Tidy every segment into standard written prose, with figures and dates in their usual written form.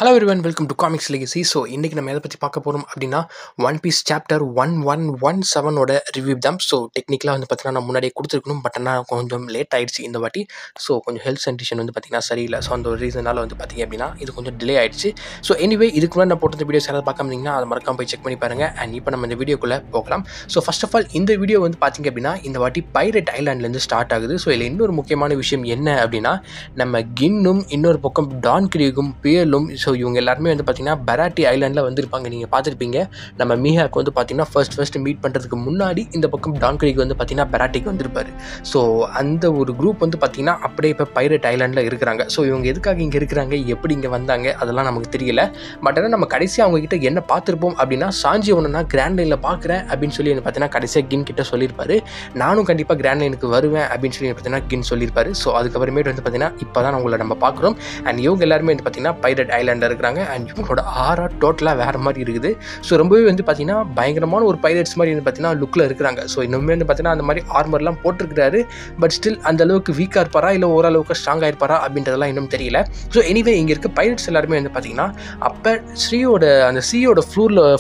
Hello everyone, welcome to comics legacy. So இன்றைக்கி நம்ம எதை பற்றி பார்க்க போகிறோம் அப்படின்னா, ஒன் பீஸ் சாப்டர் 1117ஓட ரிவ்யூ தான். ஸோ டெக்னிக்கலாக வந்து பார்த்தீங்கன்னா நான் முன்னாடியே கொடுத்துருக்கணும், பட் ஆனால் கொஞ்சம் லேட் ஆகிடுச்சு இந்த வாட்டி. ஸோ கொஞ்சம் ஹெல்த் கண்டிஷன் வந்து பார்த்திங்கன்னா சரியில்லை. ஸோ அந்த ஒரு ரீசனால் வந்து பார்த்திங்க அப்படின்னா இது கொஞ்சம் டிலே ஆகிடுச்சு. ஸோ எனிவே இதுக்கு முன்னாடி நான் போட்ட வீடியோஸ் யாராவது பார்க்க முடியுங்கன்னா அதை மறக்காம போய் செக் பண்ணி பாருங்கள். அண்ட் இப்போ நம்ம இந்த வீடியோக்குள்ளே போகலாம். ஸோ ஃபர்ஸ்ட் ஆஃப் ஆல் இந்த வீடியோ வந்து பார்த்திங்க அப்படின்னா இந்த வாட்டி பைரட் ஐலாண்ட்லேருந்து ஸ்டார்ட் ஆகுது. ஸோ இதில் இன்னொரு முக்கியமான விஷயம் என்ன அப்படின்னா, நம்ம கின்னும் இன்னொரு பக்கம் டான் கிரீகும் பியலும், ஸோ இவங்க எல்லாருமே வந்து பார்த்தீங்கன்னா பராட்டி ஐலாண்டில் வந்திருப்பாங்க. நீங்கள் பார்த்துருப்பீங்க, நம்ம மீஹாக்கு வந்து பார்த்தீங்கன்னா ஃபர்ஸ்ட் மீட் பண்ணுறதுக்கு முன்னாடி இந்த பக்கம் டான் கிரீக் வந்து பார்த்தீங்கன்னா பராட்டிக்கு வந்திருப்பாரு. ஸோ அந்த ஒரு குரூப் வந்து பார்த்தீங்கன்னா அப்படியே இப்போ பைரட் ஐலாண்டில் இருக்கிறாங்க. ஸோ இவங்க எதுக்காக இங்கே இருக்கிறாங்க, எப்படி இங்கே வந்தாங்க அதெல்லாம் நமக்கு தெரியல. பட் ஆனால் நம்ம கடைசியாக அவங்ககிட்ட என்ன பார்த்துருப்போம் அப்படின்னா, சாஞ்சி ஒன்று நான் கிராண்ட் லைனில் பார்க்குறேன் அப்படின்னு சொல்லி வந்து பார்த்தீங்கன்னா கடைசியாக கின் கிட்ட சொல்லியிருப்பாரு. நானும் கண்டிப்பாக கிராண்ட் லைனுக்கு வருவேன் அப்படின்னு சொல்லி பார்த்தீங்கன்னா கின் சொல்லியிருப்பாரு. ஸோ அதுக்கப்புறமேட்டு வந்து பார்த்தீங்கன்னா இப்போ தான் உங்களை நம்ம பார்க்குறோம். அண்ட் இவங்க எல்லாருமே வந்து பார்த்தீங்கன்னா பைரட் ஐலாண்டில் இருக்கிறாங்க. அண்ட் இவங்களோட ஆரா டோட்டலாக வேறு மாதிரி இருக்குது. ஸோ ரொம்பவே வந்து பார்த்தீங்கன்னா பயங்கரமான ஒரு பைரட்ஸ் மாதிரி வந்து பார்த்தீங்கன்னா லுக்கில் இருக்கிறாங்க. ஸோ இன்னுமே வந்து பார்த்தீங்கன்னா அந்த மாதிரி ஆர்மர்லாம் போட்டிருக்கிறாரு. பட் ஸ்டில் அந்த அளவுக்கு வீக்காக இருப்பாரா இல்லை ஓரளவுக்கு ஸ்ட்ராங்காக இருப்பாரா அப்படின்றதெல்லாம் இன்னும் தெரியல. ஸோ எனிவே இங்கே இருக்க பைரட்ஸ் எல்லாருமே வந்து பார்த்தீங்கன்னா அப்போ அந்த சீயோட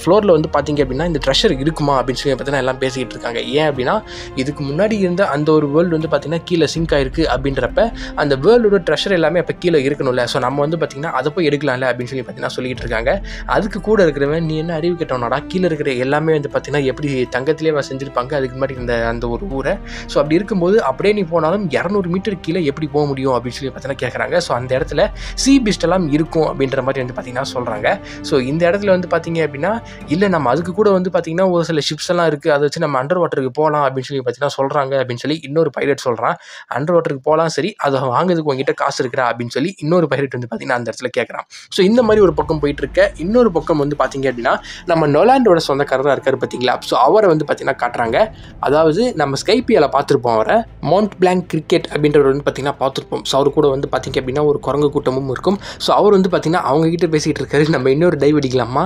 ஃப்ளோரில் வந்து பார்த்தீங்க அப்படின்னா இந்த ட்ரெஷர் இருக்குமா அப்படின்னு சொல்லி பார்த்தீங்கன்னா எல்லாம் பேசிக்கிட்டு இருக்காங்க. ஏன் அப்படின்னா இதுக்கு முன்னாடி இருந்த அந்த ஒரு வேர்ல்டு வந்து பார்த்தீங்கன்னா கீழே சிங்க் ஆயிருக்கு அப்படின்றப்ப அந்த வேர்ல்டோட ட்ரெஷர் எல்லாமே அப்போ கீழே இருக்கணும்ல. ஸோ நம்ம வந்து பார்த்தீங்கன்னா அதை போய் எடுக்கலாம்ல அப்படின்னு சொல்லி பார்த்தீங்கன்னா சொல்லிட்டு இருக்காங்க. அதுக்கு கூட இருக்கிறவன், நீ என்ன அறிவு கேட்டவனடா, கீழே இருக்கிற எல்லாமே வந்து பார்த்தீங்கன்னா எப்படி தங்கத்திலே செஞ்சிருப்பாங்க அதுக்கு மாதிரி அந்த ஒரு ஊரை. ஸோ அப்படி இருக்கும்போது அப்படியே நீ போனாலும் 200 மீட்டர் கீழே எப்படி போக முடியும் அப்படின்னு சொல்லி பார்த்தீங்கன்னா கேட்குறாங்க. ஸோ அந்த இடத்துல சீ பீஸ்ட் எல்லாம் இருக்கும் அப்படின்ற மாதிரி வந்து பார்த்தீங்கன்னா சொல்கிறாங்க. ஸோ இந்த இடத்துல வந்து பார்த்தீங்க அப்படின்னா இல்லை நம்ம அதுக்கு கூட வந்து பார்த்தீங்கன்னா ஒரு சில ஷிப்ஸ் எல்லாம் இருக்குது, அதை வச்சு நம்ம அண்டர் வாட்டருக்கு போகலாம் அப்படின்னு சொல்லி பார்த்தீங்கன்னா சொல்கிறாங்க அப்படின்னு சொல்லி இன்னொரு பைரட் சொல்கிறான். அண்டர் வாட்டருக்கு போகலாம், சரி அதை வாங்குறதுக்கு உங்ககிட்ட காசு இருக்கிறா அப்படின்னு சொல்லி இன்னொரு பைரட் வந்து பார்த்தீங்கன்னா அந்த இடத்துல கேட்குறான். ஸோ இந்த மாதிரி ஒரு பக்கம் போயிட்டு இருக்க, இன்னொரு பக்கம் வந்து பார்த்தீங்க அப்படின்னா நம்ம நொலாண்டோட சொந்தக்காரராக இருக்காரு பார்த்தீங்களா. ஸோ அவரை வந்து பார்த்தீங்கன்னா காட்டுறாங்க. அதாவது நம்ம ஸ்கைபியால பார்த்துருப்போம் அவரை, மவுண்ட் பிளாங்க் கிரிக்கெட் அப்படின்றவர் வந்து பார்த்தீங்கன்னா பார்த்துருப்போம். ஸோ அவர் கூட வந்து பார்த்தீங்க அப்படின்னா ஒரு குரங்கு கூட்டமும் இருக்கும். ஸோ அவர் வந்து பார்த்தீங்கன்னா அவங்ககிட்ட பேசிகிட்டு இருக்காரு, நம்ம இன்னொரு டைவ் அடிக்கலாமா,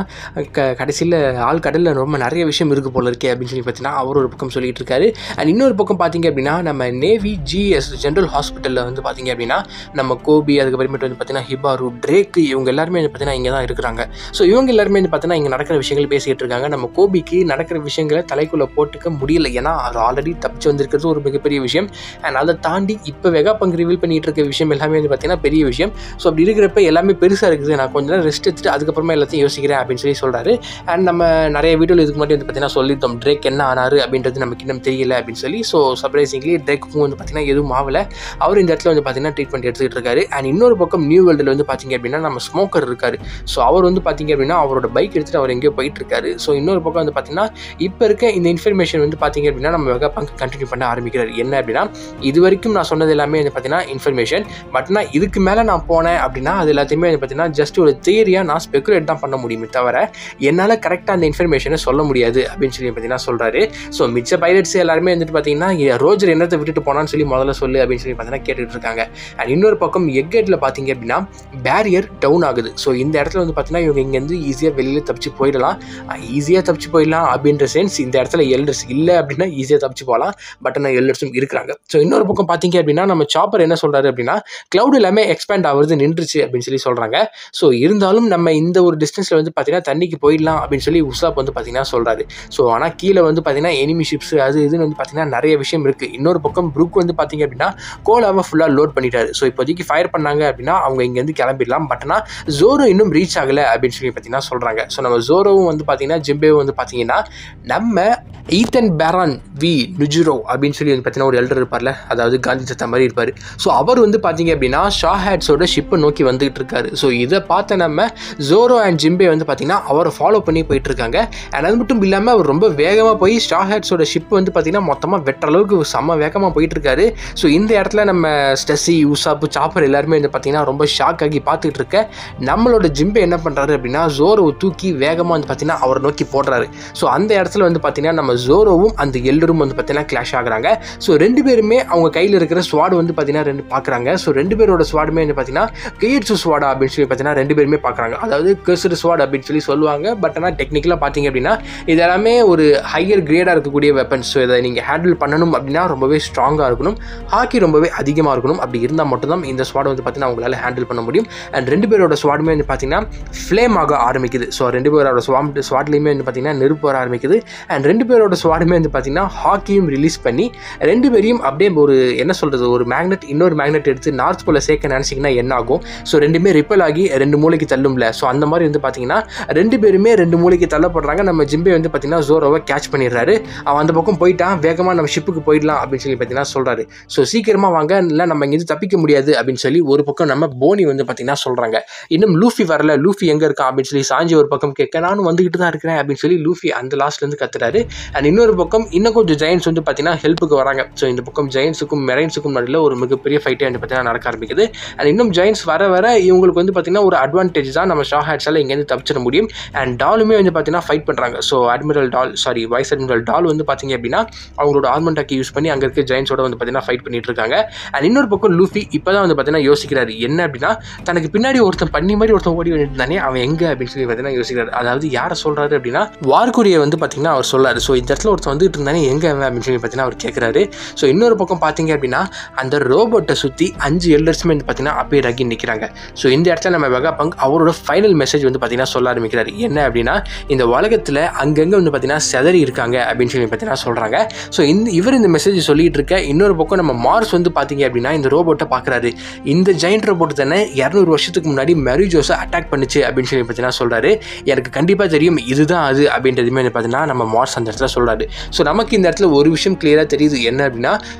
கடைசியில் ஆள் கடலில் ரொம்ப நிறைய விஷயம் இருக்குது போல இருக்கே அப்படின்னு சொல்லி பார்த்தீங்கன்னா அவர் ஒரு பக்கம் சொல்லிட்டு இருக்காரு. அண்ட் இன்னொரு பக்கம் பார்த்தீங்க அப்படின்னா நம்ம நேவி ஜிஎஸ் ஜென்ரல் ஹாஸ்பிட்டலில் வந்து பார்த்தீங்க அப்படின்னா நம்ம கோபி, அதுக்கப்புறமேட்டு வந்து பார்த்தீங்கன்னா ஹிபாரு, ட்ரேக், இவங்க எல்லாருமே வந்து பார்த்தீங்கன்னா இங்கே தான் இருக்கிறாங்க. ஸோ இவங்க எல்லாருமே வந்து பார்த்தீங்கன்னா இங்கே நடக்கிற விஷயங்கள் பேசிகிட்டு இருக்காங்க. நம்ம கோபிக்கு நடக்கிற விஷயங்களை தலைக்குள்ளே போட்டுக்க முடியல, ஏன்னா அது ஆல்ரெடி தப்பிச்சு வந்திருக்கிறது ஒரு மிகப்பெரிய விஷயம். அண்ட் அதை தாண்டி இப்போ வெகா பங்கு ரிவீல் பண்ணிட்டு இருக்க விஷயம் எல்லாமே வந்து பார்த்தீங்கன்னா பெரிய விஷயம். ஸோ அப்படி இருக்கிறப்ப எல்லாமே பெருசாக இருக்குது, நான் கொஞ்சம் நேரம் ரெஸ்ட் எடுத்துட்டு அதுக்கப்புறமா எல்லாத்தையும் யோசிக்கிறேன் அப்படின்னு சொல்லி சொல்கிறாரு. அண்ட் நம்ம நிறைய வீடியோவில் இதுக்கு முன்னாடி வந்து பார்த்தீங்கன்னா சொல்லிட்டோம் ட்ரேக் என்ன ஆனார் அப்படின்றது நமக்கு இன்னும் தெரியல அப்படின்னு சொல்லி. ஸோ சர்ப்ரைசிங்லி ட்ரேக்கும் வந்து பார்த்தீங்கன்னா எதுவும் ஆகலை, அவர் இந்த இடத்துல வந்து பார்த்தீங்கன்னா ட்ரீட்மெண்ட் எடுத்துக்கிட்டு இருக்காரு. அண்ட் இன்னொரு பக்கம் நியூ வேர்ல்டில் வந்து பார்த்தீங்க அப்படின்னா நம்ம ஸ்மோக்கர் இருக்காரு. ஸோ அவர் வந்து பார்த்தீங்க அப்படின்னா அவரோட பைக் எடுத்துகிட்டு அவர் எங்கேயோ போயிட்டு இருக்காரு. ஸோ இன்னொரு பக்கம் வந்து பார்த்தீங்கன்னா இப்போ இருக்க இந்த இன்ஃபர்மேஷன் வந்து பார்த்தீங்க அப்படின்னா நம்ம வெகா பங்க் கண்டினியூ பண்ண ஆரம்பிக்கிறார். என்ன அப்படின்னா இது வரைக்கும் நான் சொன்னது எல்லாமே வந்து பார்த்தீங்கன்னா இன்ஃபர்மேஷன், பட் நான் இதுக்கு மேலே நான் போனேன் அப்படின்னா அது எல்லாத்தையுமே வந்து பார்த்தீங்கன்னா ஜஸ்ட் ஒரு தியரியாக நான் ஸ்பெகுலேட் தான் பண்ண முடியுமே தவிர என்னால் கரெக்டாக அந்த இன்ஃபர்மேஷனை சொல்ல முடியாது அப்படின்னு சொல்லி பார்த்தீங்கன்னா சொல்கிறாரு. ஸோ மிச்ச பைரட்ஸ் எல்லாருமே வந்துட்டு பார்த்தீங்கன்னா ரோஜர் என்னத்தை விட்டுட்டு போனான்னு சொல்லி முதல்ல சொல்லு அப்படின்னு சொல்லி பார்த்தீங்கன்னா கேட்டுட்டு இருக்காங்க. அண்ட் இன்னொரு பக்கம் எக்கேட்டில் பார்த்தீங்க அப்படின்னா பேரியர் டவுன் ஆகுது. ஸோ இந்த இடத்துல வந்து பார்த்தீங்கன்னா இவங்க இங்கேருந்து ஈஸியாக வெளியில் தப்பிச்சு போயிடலாம் அப்படின்ற சென்ஸ் இந்த இடத்துல எல்டர்ஸ் இல்லை அப்படின்னா ஈஸியாக தப்பிச்சு போகலாம், பட் ஆனால் எல்டர்ஸும் இருக்கிறாங்க. ஸோ இன்னொரு பக்கம் பார்த்தீங்க அப்படின்னா நம்ம சாப்பர் என்ன சொல்கிறாரு அப்படின்னா கிளவுட் எல்லாமே எக்ஸ்பேண்ட் ஆகுறது நின்றுச்சு அப்படின்னு சொல்லி சொல்கிறாங்க. ஸோ இருந்தாலும் நம்ம இந்த ஒரு டிஸ்டன்ஸில் வந்து பார்த்தீங்கன்னா தண்ணிக்கு போயிடலாம் அப்படின்னு சொல்லி உசாப் வந்து பார்த்தீங்கன்னா சொல்கிறாரு. ஸோ ஆனால் கீழே வந்து பார்த்தீங்கன்னா எனிமி ஷிப்ஸ் அது இதுன்னு வந்து பார்த்தீங்கன்னா நிறைய விஷயம் இருக்குது. இன்னொரு பக்கம் புரூக் வந்து பார்த்தீங்க அப்படின்னா கோலாவை ஃபுல்லாக லோட் பண்ணிட்டாரு. ஸோ இப்போதைக்கு ஃபயர் பண்ணாங்க அப்படின்னா அவங்க இங்கேருந்து கிளம்பிடலாம், பட் ஆனால் ஜோரோ இன்னும் ரீச் ஆகலை அப்படின்னு சொல்லி பார்த்தீங்கன்னா சொல்கிறாங்க. ஸோ நம்ம ஜோரோவும் வந்து பார்த்தீங்கன்னா ஜிம்பேவும் வந்து பார்த்தீங்கன்னா நம்ம ஈத்தன் பேரான் வி நுஜுரோ அப்படின்னு சொல்லி வந்து பார்த்தீங்கன்னா ஒரு எல்டர் இருப்பார்ல, அதாவது காந்தி சத்தா மாதிரி இருப்பார். ஸோ அவர் வந்து பார்த்தீங்க அப்படின்னா ஷா ஹேட்ஸோட ஷிப்பை நோக்கி வந்துகிட்டு இருக்காரு. ஸோ இதை பார்த்த நம்ம ஜோரோ அண்ட் ஜிம்பே வந்து பார்த்தீங்கன்னா அவரை ஃபாலோ பண்ணி போயிட்டு இருக்காங்க. அண்ட் அது மட்டும் இல்லாமல் அவர் ரொம்ப வேகமாக போய் ஷா ஹேட்ஸோட ஷிப் வந்து பார்த்தீங்கன்னா மொத்தமாக வெட்டுற அளவுக்கு செம்ம வேகமாக போயிட்டு இருக்காரு. ஸோ இந்த இடத்துல நம்ம ஸ்டெசி, உசாப்பு, சாப்பர் எல்லாருமே வந்து பார்த்தீங்கன்னா ரொம்ப ஷாக் ஆகி பார்த்துட்டு இருக்க நம்மளோட ஜிம்பே என்ன பண்ணுறாரு அப்படின்னா ஜோரோவை தூக்கி வேகமாக வந்து பார்த்தீங்கன்னா அவரை நோக்கி போடுறாரு. ஸோ அந்த இடத்துல வந்து பார்த்தீங்கன்னா நம்ம ஜோரோவும் அந்த எல்டரும் வந்து பார்த்தீங்கன்னா கிளாஷ் ஆகுறாங்க. ஸோ ரெண்டு பேருமே அவங்க கையில் இருக்கிற ஸ்வாடு வந்து பார்த்தீங்கன்னா ரெண்டு பார்க்குறாங்க. ஸோ ரெண்டு பேரோட ஸ்வாடுமே வந்து பார்த்தீங்கன்னா கெயிட்ஸு ஸ்வாடா அப்படின்னு சொல்லி பார்த்தீங்கன்னா ரெண்டு பேருமே பார்க்குறாங்க. அதாவது கெசரு ஸ்வாட் அப்படின்னு சொல்லி சொல்லுவாங்க, பட் ஆனால் டெக்னிக்கலாக பார்த்தீங்க அப்படின்னா இது எல்லாமே ஒரு ஹையர் கிரேடாக இருக்கக்கூடிய வெப்பன்ஸ். ஸோ இதை நீங்கள் ஹேண்டில் பண்ணணும் அப்படின்னா ரொம்பவே ஸ்ட்ராங்காக இருக்கணும், ஹாக்கி ரொம்பவே அதிகமாக இருக்கணும். அப்படி இருந்தால் மட்டும்தான் இந்த ஸ்வாடை வந்து பார்த்தீங்கன்னா அவங்களால ஹேண்டில் பண்ண முடியும். அண்ட் ரெண்டு பேரோட ஸ்வாடுமே வந்து பார்த்தீங்கன்னா ஃப்ளேம் ஆக ஆரம்பிக்குது. ஸோ 2 பேரோட ஸ்வாட்லேயுமே வந்து பார்த்தீங்கன்னா நெருப்பு வர ஆரம்பிக்குது. அண்ட் 2 பேரோட ஸ்வாடுமே வந்து பார்த்தீங்கன்னா ஹாக்கியும் ரிலீஸ் பண்ணி 2 பேரையும் அப்படியே ஒரு என்ன சொல்கிறது, ஒரு மேக்னெட் இன்னொரு மேக்னெட் எடுத்து நார்த் போல சேர்க்க நினச்சிங்கன்னா என்ன ஆகும்? ஸோ 2மே ரிப்பல் ஆகி 2 மூலைக்கு தள்ளும்ல. ஸோ அந்த மாதிரி வந்து பார்த்தீங்கன்னா 2 பேருமே 2 மூலைக்கு தள்ளப்படுறாங்க. நம்ம ஜிம்பே வந்து பார்த்தீங்கன்னா ஜோரோவை கேட்ச் பண்ணிடுறாரு. அவன் அந்த பக்கம் போயிட்டான், வேகமாக நம்ம ஷிப்புக்கு போயிடலாம் அப்படின்னு சொல்லி பார்த்தீங்கன்னா சொல்கிறாரு. ஸோ சீக்கிரமாக வாங்க, இல்லை நம்ம இங்கேருந்து தப்பிக்க முடியாது அப்படின்னு சொல்லி ஒரு பக்கம் நம்ம போனி வந்து பார்த்தீங்கன்னா சொல்கிறாங்க. இன்னும் லூஃபி வரல, லூஃபி எங்கே இருக்கான் அப்படின்னு சொல்லி சாஞ்சி ஒரு பக்கம் கேட்க, நானும் வந்துகிட்டு தான் இருக்கிறேன் அப்படின்னு சொல்லி லூஃபி அந்த லாஸ்ட்லேருந்து கத்துறாரு. அண்ட் இன்னொரு பக்கம் இன்னும் கொஞ்சம் ஜெயன்ஸ் வந்து பார்த்தீங்கன்னா ஹெல்ப்புக்கு வராங்க. ஸோ இந்த பக்கம் ஜெயன்ஸுக்கும் மெரைன்ஸுக்கும் நடுவில் ஒரு மிகப்பெரிய ஃபைட்டே வந்து பார்த்தீங்கன்னா நடக்க ஆரம்பிக்குது. அண்ட் இன்னும் ஜெயன்ஸ் வர வர இவங்களுக்கு வந்து பார்த்தீங்கன்னா ஒரு அட்வான்டேஜ் தான், நம்ம ஷா ஹேட்ஸால் இங்கேருந்து தப்பிச்சிட முடியும். அண்ட் டாலுமே வந்து பார்த்தீங்கன்னா ஃபைட் பண்ணுறாங்க. ஸோ வைஸ் அட்மிரல் டால் வந்து பார்த்தீங்க அப்படின்னா அவங்களோட ஆர்மெண்டாக்கி யூஸ் பண்ணி அங்கே இருக்க ஜெயன்ஸோட வந்து பார்த்தீங்கன்னா ஃபைட் பண்ணிட்டு இருக்காங்க. அண்ட் இன்னொரு பக்கம் லூஃபி இப்போ தான் வந்து பார்த்தீங்கன்னா யோசிக்கிறாரு என்ன அப்படின்னா, தனக்கு பின்னாடி ஒருத்தன் பண்ணி மாதிரி ஒருத்தன் ஓடி வந்துட்டு தானே, அவன் எங்கே அப்படின்னு சொல்லி பார்த்தீங்கன்னா யோசிக்கிறாரு. அதாவது யாரை சொல்கிறாரு அப்படின்னா வார்குரியை வந்து பார்த்தீங்கன்னா அவர் சொல்றாரு. ஸோ இந்த இடத்துல ஒருத்தன் வந்துட்டு இருந்தானே எங்கே அவன் அப்படின்னு சொல்லி பார்த்தீங்கன்னா அவர் கேட்குறாரு. ஸோ இன்னொரு பக்கம் பார்த்தீங்க அப்படின்னா அந்த ரோபோட்டை சுற்றி 5 எல்டர்ஸுமே வந்து பார்த்தீங்கன்னா அப்பேர் ஆகி நிற்கிறாங்க. ஸோ இந்த இடத்துல நம்ம வெகாபங்க் அவரோட ஃபைனல் மெசேஜ் வந்து பார்த்தீங்கன்னா சொல்ல ஆரம்பிக்கிறாரு. என்ன அப்படின்னா, இந்த உலகத்தில் அங்கங்கே வந்து பார்த்தீங்கன்னா செதறி இருக்காங்க அப்படின்னு சொல்லி பார்த்தீங்கன்னா சொல்கிறாங்க. ஸோ இவர் இந்த மெசேஜ் சொல்லிட்டு இருக்க, இன்னொரு பக்கம் நம்ம மார்ஸ் வந்து பார்த்தீங்க அப்படின்னா இந்த ரோபோட்டை பார்க்குறாரு. இந்த ஜெயண்ட் ரோபோட் தானே 200 வருஷத்துக்கு முன்னாடி மெரிஜோஸை அட்டாக் பண்ணுச்சு அப்படின்னு சொல்லி பார்த்தீங்கன்னா சொல்கிறாரு. எனக்கு கண்டிப்பாக தெரியும் இதுதான் அது அப்படின்றதுமே வந்து பார்த்தீங்கன்னா நம்ம மார்ஸ் அந்த இடத்துல சொல்கிறாரு. ஸோ நமக்கு இந்த இடத்துல ஒரு விஷயம் கிளியராக தெரியுது என்ன அப்படின்னா,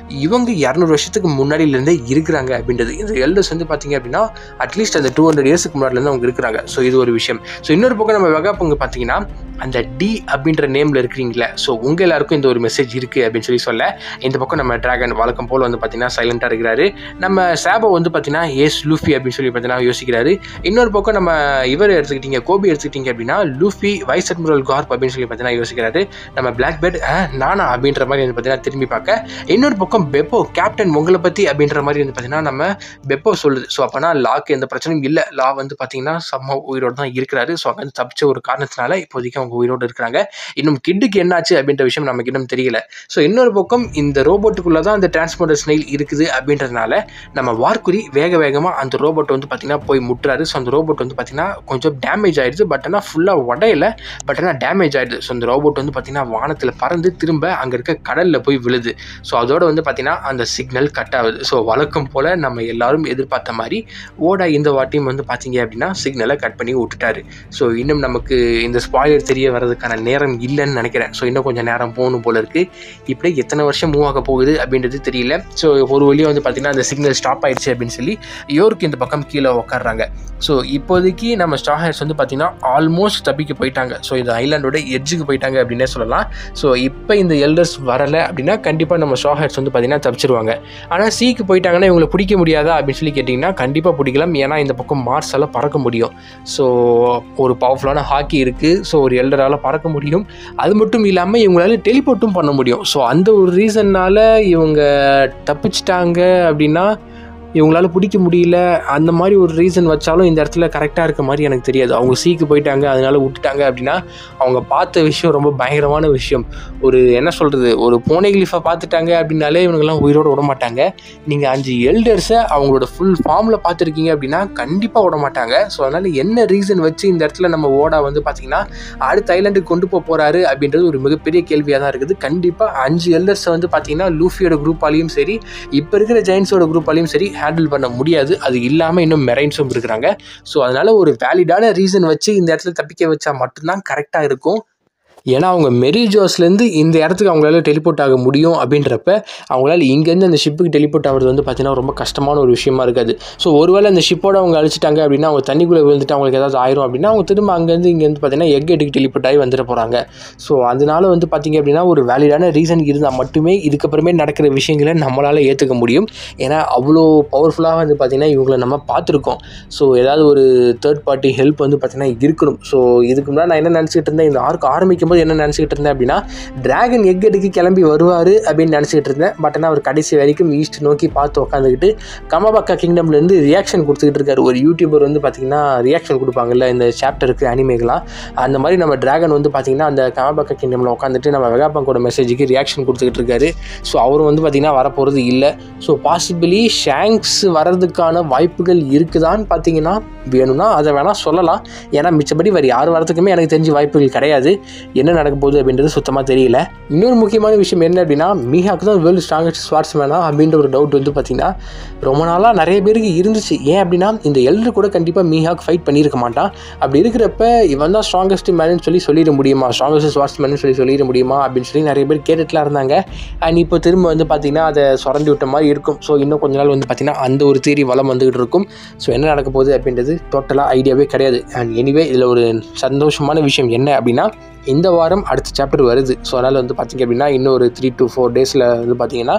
இவங்க 200 வருஷத்துக்கு முன்னாடியிலேருந்தே இருக்கிறாங்க அப்படின்றது. இந்த எல்டர்ஸ் வந்து பார்த்தீங்க அப்படின்னா அட்லீஸ்ட் அந்த 200 இயர்ஸுக்கு முன்னாடிலேருந்து அவங்க இருக்கிறாங்க. ஸோ இது ஒரு விஷயம். ஸோ இன்னொரு பக்கம் நம்ம வெகாபங்க் பார்த்தீங்கன்னா அந்த டி அப்படின்ற நேமில் இருக்கிறீங்களே, ஸோ உங்கள் எல்லாருக்கும் இந்த ஒரு மெசேஜ் இருக்குது அப்படின்னு சொல்ல, இந்த பக்கம் நம்ம டிராகன் வழக்கம் போல் வந்து பார்த்தீங்கன்னா சைலண்டாக இருக்கிறாரு. நம்ம சாபோ வந்து பார்த்தீங்கன்னா ஏஸ் லூஃபி அப்படின்னு சொல்லி பார்த்தீங்கன்னா யோசிக்கிறாரு. இன்னொரு பக்கம் நம்ம இவர் எடுத்துக்கிட்டீங்க, கோபி எடுத்துக்கிட்டீங்க அப்படின்னா லூஃபி வைஸ் அட்மிரல் கார்ப் அப்படின்னு சொல்லி பார்த்தீங்கன்னா யோசிக்கிறாரு. நம்ம பிளாக் பெட் நானா அப்படின்ற மாதிரி வந்து பார்த்தீங்கன்னா திரும்பி பார்க்க, இன்னொரு பக்கம் பெப்போ கேப்டன் உங்களை பற்றி அப்படின்ற மாதிரி வந்து பார்த்தீங்கன்னா நம்ம பெப்போ சொல்லுது. ஸோ அப்போனா லாக்கு எந்த பிரச்சனையும் இல்லை, லா வந்து பார்த்தீங்கன்னா செம்ம உயிரோடு தான் இருக்கிறாரு. ஸோ அங்கே வந்து தப்பிச்ச ஒரு காரணத்தினால இப்போதைக்கு அவங்க உயிரோடு இருக்கிறாங்க. இன்னும் கிட்டுக்கு என்னாச்சு அப்படின்ற விஷயம் நமக்கு இன்னும் தெரியல. ஸோ இன்னொரு பக்கம் இந்த ரோபோட்டுக்குள்ளே தான் அந்த டிரான்ஸ்போர்ட்டர் ஸ்னைல் இருக்குது அப்படின்றதுனால நம்ம வார்குரி வேகமாக அந்த ரோபோட் வந்து பார்த்தீங்கன்னா போய் முட்டுறாரு. ஸோ அந்த ரோபோட் வந்து பார்த்தீங்கன்னா கொஞ்சம் டேமேஜ் ஆயிடுது, பட் ஆனால் ஃபுல்லாக உடையில, பட் ஆனால் டேமேஜ் ஆயிடுது. ஸோ அந்த ரோபோட் வந்து பார்த்தீங்கன்னா வானத்தில் பறந்து திரும்ப அங்கே இருக்க கடலில் போய் விழுது. ஸோ அதோட வந்து பார்த்தீங்கன்னா அந்த சிக்னல் கட் ஆகுது. ஸோ வழக்கம் போல் நம்ம எல்லாரும் எதிர்பார்த்த மாதிரி ஓடா இந்த வாட்டியும் வந்து பார்த்தீங்க அப்படின்னா சிக்னலை கட் பண்ணி விட்டுட்டாரு. ஸோ இன்னும் நமக்கு இந்த ஸ்பாயிலர் தெரிய வர்றதுக்கான நேரம் இல்லைன்னு நினைக்கிறேன். ஸோ இன்னும் கொஞ்சம் நேரம் போகணும் போல இருக்குது. இப்படி எத்தனை வருஷம் மூவ் ஆக போகுது அப்படின்றது தெரியல. ஸோ ஒரு வழியாக வந்து பார்த்தீங்கன்னா அந்த சிக்னல் ஸ்டாப் ஆயிடுச்சு அப்படின்னு சொல்லி யோருக்கு இந்த பக்கம் கீழே உட்காடுறாங்க. ஸோ இப்போதைக்கு நம்ம ஸ்டா ஹேட்ஸ் வந்து பார்த்தீங்கன்னா ஆல்மோஸ்ட் தப்பிக்க போயிட்டாங்க. ஸோ இந்த ஐலாண்டோட எட்ஜுக்கு போயிட்டாங்க அப்படின்னே சொல்லலாம். ஸோ இப்போ இந்த எல்டர்ஸ் வரலை அப்படின்னா கண்டிப்பாக நம்ம ஸ்டா ஹேட்ஸ் வந்து பார்த்தீங்கன்னா தப்பிச்சிருவாங்க. ஆனால் சீக்கு போயிட்டாங்கன்னா இவங்களை பிடிக்க முடியாதா அப்படின்னு சொல்லி கேட்டிங்கன்னா கண்டிப்பாக பிடிக்கலாம். ஏன்னா இந்த பக்கம் மார்ஸால் பறக்க முடியும். ஸோ ஒரு பவர்ஃபுல்லான ஹாக்கி இருக்குது. ஸோ ஒரு எல்டரால் பறக்க முடியும். அது மட்டும் இல்லாமல் இவங்களால டெலிபோர்ட்டும் பண்ண முடியும். ஸோ அந்த ஒரு ரீசன்னால் இவங்க தப்பிச்சிட்டாங்க அப்படின்னா இவங்களால பிடிக்க முடியல, அந்த மாதிரி ஒரு ரீசன் வச்சாலும் இந்த இடத்துல கரெக்டாக இருக்க மாதிரி எனக்கு தெரியாது. அவங்க சீக்கு போயிட்டாங்க அதனால விட்டுட்டாங்க அப்படின்னா அவங்க பார்த்த விஷயம் ரொம்ப பயங்கரமான விஷயம். ஒரு என்ன சொல்கிறது, ஒரு போனேகிலிஃபை பார்த்துட்டாங்க அப்படின்னாலே இவங்கெல்லாம் உயிரோடு விட மாட்டாங்க. நீங்கள் 5 எல்டர்ஸை அவங்களோட ஃபுல் ஃபார்மில் பார்த்துருக்கீங்க அப்படின்னா கண்டிப்பாக விட மாட்டாங்க. ஸோ அதனால் என்ன ரீசன் வச்சு இந்த இடத்துல நம்ம ஓடா வந்து பார்த்திங்கன்னா அடுத்த ஐலாண்டுக்கு கொண்டு போகிறாரு அப்படின்றது ஒரு மிகப்பெரிய கேள்வியாக தான் இருக்குது. கண்டிப்பாக 5 எல்டர்ஸை வந்து பார்த்திங்கன்னா லூஃபியோட குரூப்பாலையும் சரி, இப்போ இருக்கிற ஜெயின்ஸோட குரூப்பாலையும் சரி ஹேண்டில் பண்ண முடியாது. அது இல்லாமல் இன்னும் மெரைன்ஸும் இருக்கிறாங்க. ஸோ அதனால் ஒரு வேலிடான ரீசன் வச்சு இந்த இடத்துல தப்பிக்க வச்சா மட்டும்தான் கரெக்டாக இருக்கும். ஏன்னா அவங்க மெரிஜோஸ்லேருந்து இந்த இடத்துக்கு அவங்களால டெலிபோர்ட் ஆக முடியும் அப்படின்றப்ப அவங்களால இங்கேருந்து அந்த ஷிப்புக்கு டெலிபோர்ட் ஆகிறது வந்து பார்த்திங்கன்னா ரொம்ப கஷ்டமான ஒரு விஷயமா இருக்காது. ஸோ ஒருவேளை அந்த ஷிப்போட அவங்க அழிச்சிட்டாங்க அப்படின்னா அவங்க தண்ணிக்குள்ளே விழுந்துட்டு அவங்களுக்கு ஏதாவது ஆயிரும் அப்படின்னா அவங்க திரும்ப அங்கேருந்து இங்கேருந்து பார்த்திங்கன்னா எட்டுக்கு டெலிபோர்ட் ஆகி வந்துட போகிறாங்க. ஸோ அதனால வந்து பார்த்திங்க அப்படின்னா ஒரு வேலிடான ரீசன் இருந்தால் மட்டுமே இதுக்கப்புறமே நடக்கிற விஷயங்களை நம்மளால் ஏற்றுக்க முடியும். ஏன்னா அவ்வளோ பவர்ஃபுல்லாக வந்து பார்த்திங்கன்னா இவங்களை நம்ம பார்த்துருக்கோம். ஸோ ஏதாவது ஒரு தேர்ட் பார்ட்டி ஹெல்ப் வந்து பார்த்திங்கன்னா இருக்கணும். ஸோ இதுக்கு முன்னாடி நான் என்ன நினச்சிட்டு இருந்தேன், இந்த ஆர்க் ஆரம்பிக்கும் பார்க்கும்போது என்ன நினச்சிக்கிட்டு இருந்தேன் அப்படின்னா, டிராகன் எக் எடுக்க கிளம்பி வருவார் அப்படின்னு நினச்சிக்கிட்டு இருந்தேன். பட் ஆனால் அவர் கடைசி வரைக்கும் ஈஸ்ட் நோக்கி பார்த்து உட்காந்துக்கிட்டு கமபாக்கா கிங்டம்லேருந்து ரியாக்ஷன் கொடுத்துக்கிட்டு இருக்காரு. ஒரு யூடியூபர் வந்து பார்த்திங்கன்னா ரியாக்ஷன் கொடுப்பாங்கல்ல இந்த சாப்டருக்கு அனிமேகெலாம், அந்த மாதிரி நம்ம டிராகன் வந்து பார்த்திங்கன்னா அந்த கமபாக்கா கிங்டமில் உட்காந்துட்டு நம்ம வெகாபங்கோட மெசேஜுக்கு ரியாக்ஷன் கொடுத்துக்கிட்டு இருக்காரு. ஸோ அவரும் வந்து பார்த்திங்கன்னா வரப்போகிறது இல்லை. ஸோ பாசிபிளி ஷாங்க்ஸ் வர்றதுக்கான வாய்ப்புகள் இருக்குதான்னு பார்த்தீங்கன்னா வேணும்னா அதை வேணால் சொல்லலாம். ஏன்னா மிச்சப்படி வேறு யார் வரத்துக்குமே எனக்கு தெரிஞ்ச வாய்ப்புகள் கிடையாது. என்ன நடக்க போகுது அப்படின்றது சுத்தமாக தெரியல. இன்னொரு முக்கியமான விஷயம் என்ன அப்படின்னா, மீஹாக்கு தான் வேர்ல்டு ஸ்ட்ராங்கஸ்ட் ஸ்வார்ட்ஸ்மேனா அப்படின்ற ஒரு டவுட் வந்து பார்த்திங்கன்னா ரொம்ப நாளாக நிறைய பேருக்கு இருந்துச்சு. ஏன் அப்படின்னா இந்த எல்டர் கூட கண்டிப்பாக மீஹாக் ஃபைட் பண்ணியிருக்க மாட்டான். அப்படி இருக்கிறப்ப இவன் தான் ஸ்ட்ராங்கஸ்ட் மேனுன்னு சொல்லிட முடியுமா, ஸ்ட்ராங்கஸ்ட் ஸ்வார்ட்ஸ்மேன்னு சொல்லிட முடியுமா அப்படின்னு சொல்லி நிறைய பேர் கேட்டுட்டுலாம் இருந்தாங்க. அண்ட் இப்போ திரும்ப வந்து பார்த்திங்கன்னா அதை சுரண்டி விட்ட மாதிரி இருக்கும். ஸோ இன்னும் கொஞ்ச நாள் வந்து பார்த்திங்கன்னா அந்த ஒரு தியரி வளம் வந்துகிட்டு இருக்கும். ஸோ என்ன நடக்க போகுது அப்படின்றது டோட்டலாக ஐடியாவே கிடையாது. அண்ட் எனிவே இதில் ஒரு சந்தோஷமான விஷயம் என்ன அப்படின்னா, இந்த வாரம் அடுத்த சாப்டர் வருது. ஸோ அதனால் வந்து பார்த்திங்க அப்படின்னா இன்னும் ஒரு 3 to 4 டேஸில் வந்து பார்த்திங்கன்னா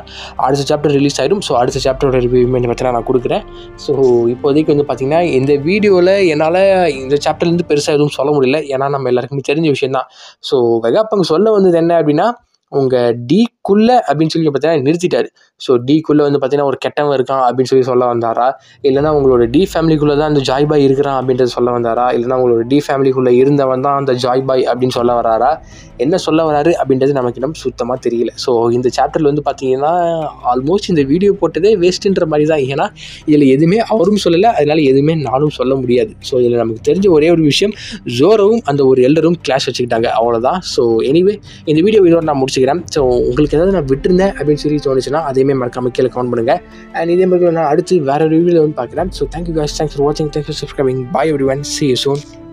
அடுத்த சாப்டர் ரிலீஸ் ஆகிடும். ஸோ அடுத்த சாப்டரோட ரிவ்யூமே பார்த்தீங்கன்னா நான் கொடுக்குறேன். ஸோ இப்போதைக்கு வந்து பார்த்திங்கன்னா இந்த வீடியோவில் என்னால் இந்த சாப்டர்லேருந்து பெருசாக எதுவும் சொல்ல முடியல. ஏன்னா நம்ம எல்லாருக்குமே தெரிஞ்ச விஷயம் தான். ஸோ வெகாபங்க் சொல்ல வந்தது என்ன அப்படின்னா, உங்கள் டீக்குள்ளே அப்படின்னு சொல்லி பார்த்தீங்கன்னா நிறுத்திட்டார். ஸோ டீக்குள்ளே வந்து பார்த்தீங்கன்னா ஒரு கெட்டவன் இருக்கான் அப்படின்னு சொல்லி சொல்ல வந்தாரா, இல்லைனா உங்களோட டி ஃபேமிலிக்குள்ளே தான் அந்த ஜாய் பாய் இருக்கிறான் அப்படின்றது சொல்ல வந்தாரா, இல்லைனா உங்களோட டி ஃபேமிலிக்குள்ளே இருந்தவன் தான் அந்த ஜாய் பாய் அப்படின்னு சொல்ல வராரா, என்ன சொல்ல வராரு அப்படின்றது நமக்கு இன்னும் சுத்தமாக தெரியல. ஸோ இந்த சாப்டரில் வந்து பார்த்தீங்கன்னா ஆல்மோஸ்ட் இந்த வீடியோ போட்டதே வேஸ்ட்டுன்ற மாதிரி தான். ஏன்னா இதில் எதுவுமே அவரும் சொல்லலை, அதனால் எதுவுமே நானும் சொல்ல முடியாது. ஸோ இதில் நமக்கு தெரிஞ்ச ஒரே ஒரு விஷயம், ஜோரோவும் அந்த ஒரு எல்டரும் கிளாஷ் வச்சுக்கிட்டாங்க, அவ்வளோதான். ஸோ எனிவே இந்த வீடியோ இதோட நான் முடிச்சுக்கிறேன். ஸோ உங்களுக்கு ஏதாவது நான் விட்டுருந்தேன் அப்படின்னு சொல்லி தோணுச்சுன்னா அதையுமே மறக்காம கீழே கமெண்ட் பண்ணுங்கள். அண்ட் இதே மாதிரி நான் அடுத்து வேறு ரிவ்யூவில் வந்து பார்க்குறேன். So thank you guys, thanks for watching, thanks for subscribing, bye everyone, see you soon.